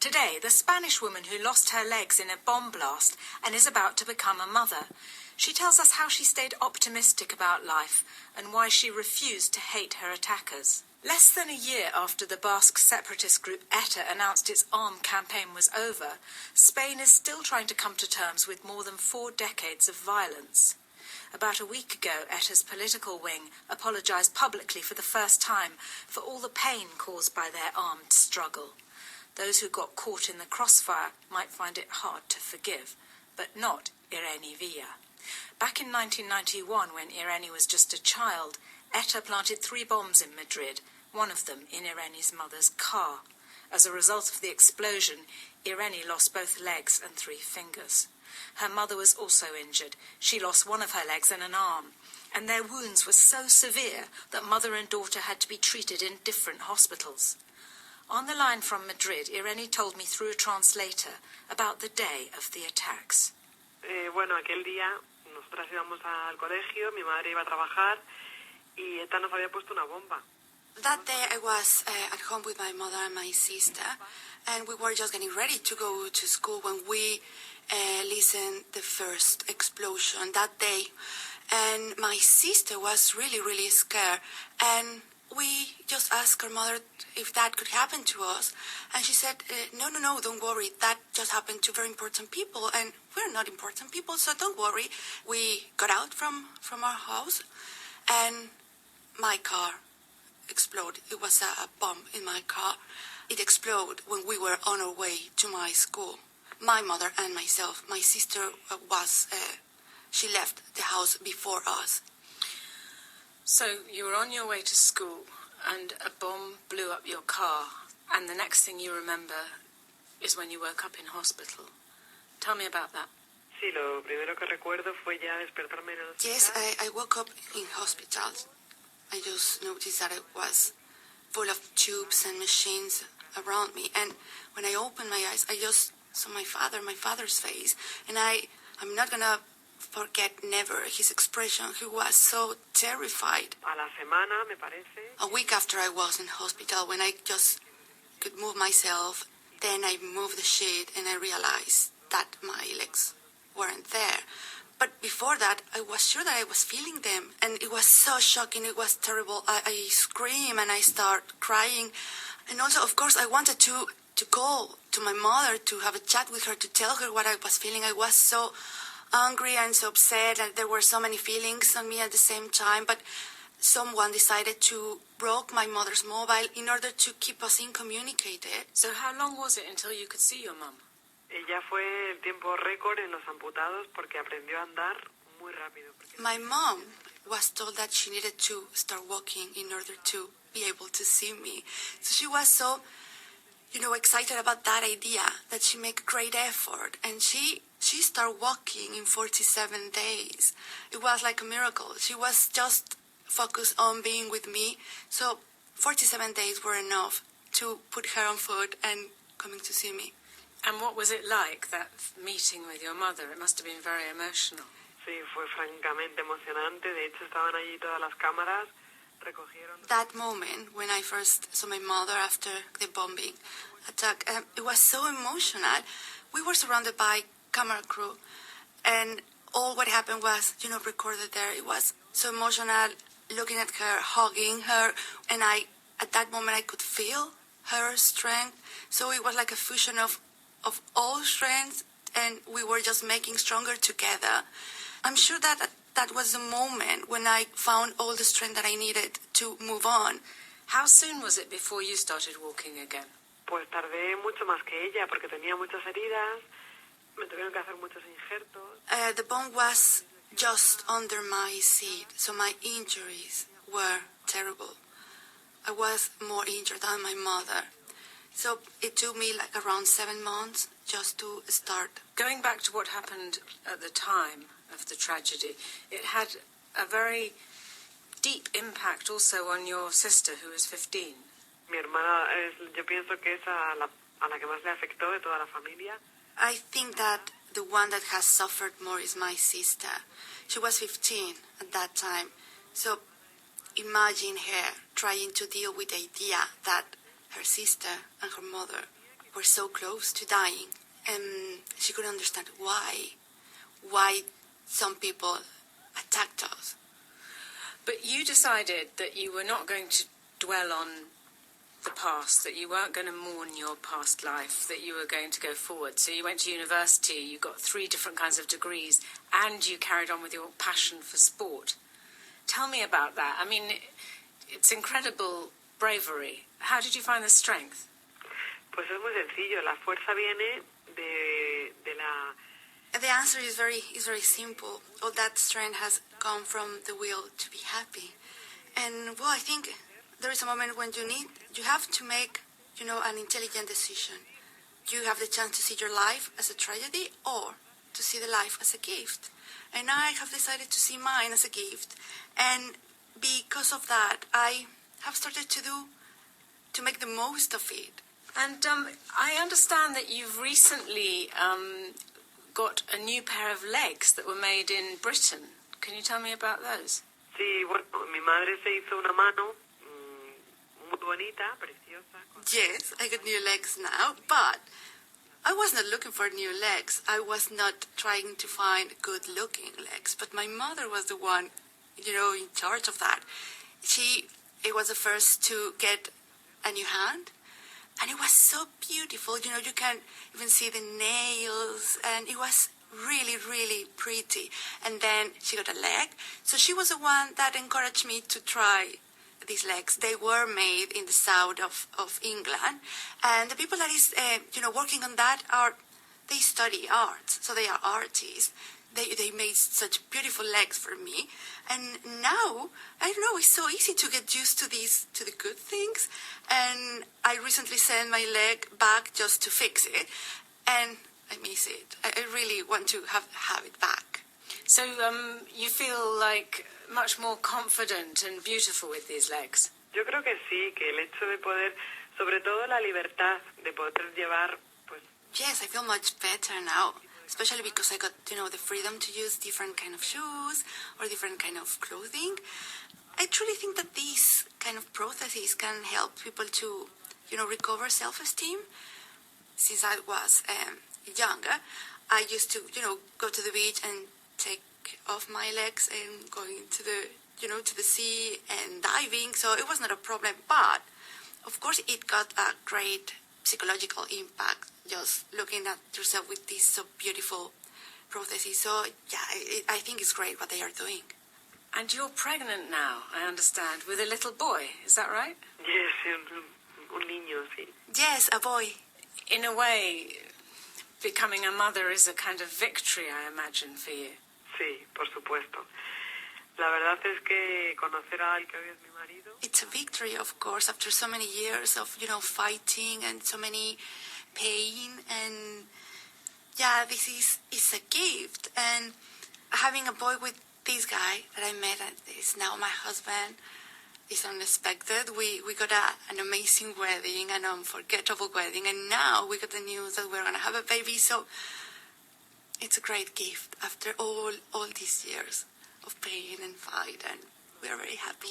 Today, the Spanish woman who lost her legs in a bomb blast and is about to become a mother. She tells us how she stayed optimistic about life and why she refused to hate her attackers. Less than a year after the Basque separatist group ETA announced its armed campaign was over, Spain is still trying to come to terms with more than 4 decades of violence. About a week ago, ETA's political wing apologised publicly for the first time for all the pain caused by their armed struggle. Those who got caught in the crossfire might find it hard to forgive, but not Irene Villa. Back in 1991, when Irene was just a child, ETA planted 3 bombs in Madrid, one of them in Irene's mother's car. As a result of the explosion, Irene lost both legs and 3 fingers. Her mother was also injured. She lost one of her legs and an arm, and their wounds were so severe that mother and daughter had to be treated in different hospitals. On the line from Madrid, Irene told me through a translator about the day of the attacks. Bueno, aquel día nosotras íbamos al colegio, mi madre iba a trabajar y ETA nos había puesto una bomba. That day I was at home with my mother and my sister, and we were just getting ready to go to school when we listened the first explosion that day. And my sister was really, really scared, and we just asked her mother if that could happen to us, and she said, no, don't worry, that just happened to very important people, and we're not important people, so don't worry. We got out from our house, and my car exploded. It was a bomb in my car. It exploded when we were on our way to my school. My mother and myself. My sister she left the house before us. So you were on your way to school and a bomb blew up your car, and the next thing you remember is when you woke up in hospital. Tell me about that. Sí, lo primero que recuerdo fue ya despertarme en el hospital. Yes, I woke up in hospital. I just noticed that it was full of tubes and machines around me, and when I opened my eyes, I just saw my father's face, and I'm not gonna forget never his expression. He was so terrified. A la semana, me parece. A week after I was in hospital, when I just could move myself, then I moved the sheet and I realized that my legs weren't there. But before that, I was sure that I was feeling them, and it was so shocking. It was terrible. I screamed and I started crying, and also, of course, I wanted to call to my mother to have a chat with her, to tell her what I was feeling. I was so angry and so upset, and there were so many feelings on me at the same time, but someone decided to broke my mother's mobile in order to keep us incommunicated. So how long was it until you could see your mum? Ella fue el tiempo récord en los amputados porque aprendió a andar muy rápido. My mom was told that she needed to start walking in order to be able to see me. So she was so, excited about that idea that she made great effort, and she started walking in 47 days. It was like a miracle. She was just focused on being with me. So 47 days were enough to put her on foot and coming to see me. And what was it like, that meeting with your mother? It must have been very emotional. Sí, fue francamente emocionante. De hecho, estaban allí todas las cámaras. Recogieron. That moment when I first saw my mother after the bombing attack, it was so emotional. We were surrounded by camera crew, and all what happened was, recorded there. It was so emotional, looking at her, hugging her, and at that moment, I could feel her strength. So it was like a fusion of all strengths, and we were just making stronger together. I'm sure that was the moment when I found all the strength that I needed to move on. How soon was it before you started walking again? Pues tardé mucho más que ella porque tenía muchas heridas. Me tuvieron que hacer muchos injertos. The bomb was just under my seat, so my injuries were terrible. I was more injured than my mother. So it took me like around 7 months just to start. Going back to what happened at the time of the tragedy, it had a very deep impact also on your sister, who was 15. Mi hermana, yo pienso que es a la que más le afectó de toda la familia. I think that the one that has suffered more is my sister. She was 15 at that time. So imagine her trying to deal with the idea that her sister and her mother were so close to dying, and she couldn't understand why some people attacked us. But you decided that you were not going to dwell on the past, that you weren't going to mourn your past life, that you were going to go forward. So you went to university, you got 3 different kinds of degrees, and you carried on with your passion for sport. Tell me about that. I mean, it's incredible bravery. How did you find the strength? Pues es muy sencillo. La fuerza viene de la... The answer is very simple. All that strength has come from the will to be happy. And well, I think there is a moment when you have to make, an intelligent decision. You have the chance to see your life as a tragedy or to see the life as a gift. And I have decided to see mine as a gift. And because of that, I have started to make the most of it. And I understand that you've recently got a new pair of legs that were made in Britain. Can you tell me about those? Sí, bueno, mi madre se hizo una mano muy bonita, preciosa. Yes, I got new legs now, but I was not looking for new legs. I was not trying to find good-looking legs, but my mother was the one, in charge of that. It was the first to get a new hand, and it was so beautiful. You can even see the nails, and it was really, really pretty. And then she got a leg, so she was the one that encouraged me to try these legs. They were made in the south of England, and the people that is working on that they study art, so they are artists. They made such beautiful legs for me, and now I don't know. It's so easy to get used to the good things. And I recently sent my leg back just to fix it, and I miss it. I really want to have it back. So you feel like much more confident and beautiful with these legs? Yo creo que sí, que el hecho de poder, sobre todo la libertad de poder llevar, pues. Yes, I feel much better now, especially because I got, the freedom to use different kind of shoes or different kind of clothing. I truly think that these kind of processes can help people to, recover self-esteem. Since I was younger, I used to, go to the beach and take off my legs and going to the, to the sea and diving. So it was not a problem, but of course it got a great psychological impact just looking at yourself with these so beautiful processes. So yeah, I think it's great what they are doing. And you're pregnant now, I understand, with a little boy. Is that right? Yes, un niño, sí. Yes, a boy. In a way, becoming a mother is a kind of victory, I imagine, for you. Sí, por supuesto. La verdad es que conocer al que hoy es mi marido... It's a victory, of course, after so many years of, fighting and so many pain. And yeah, this is a gift. And having a boy with this guy that I met, and is now my husband, is unexpected. We got an amazing wedding, an unforgettable wedding. And now we got the news that we're going to have a baby. So it's a great gift after all these years of pain and fight, and we are very happy.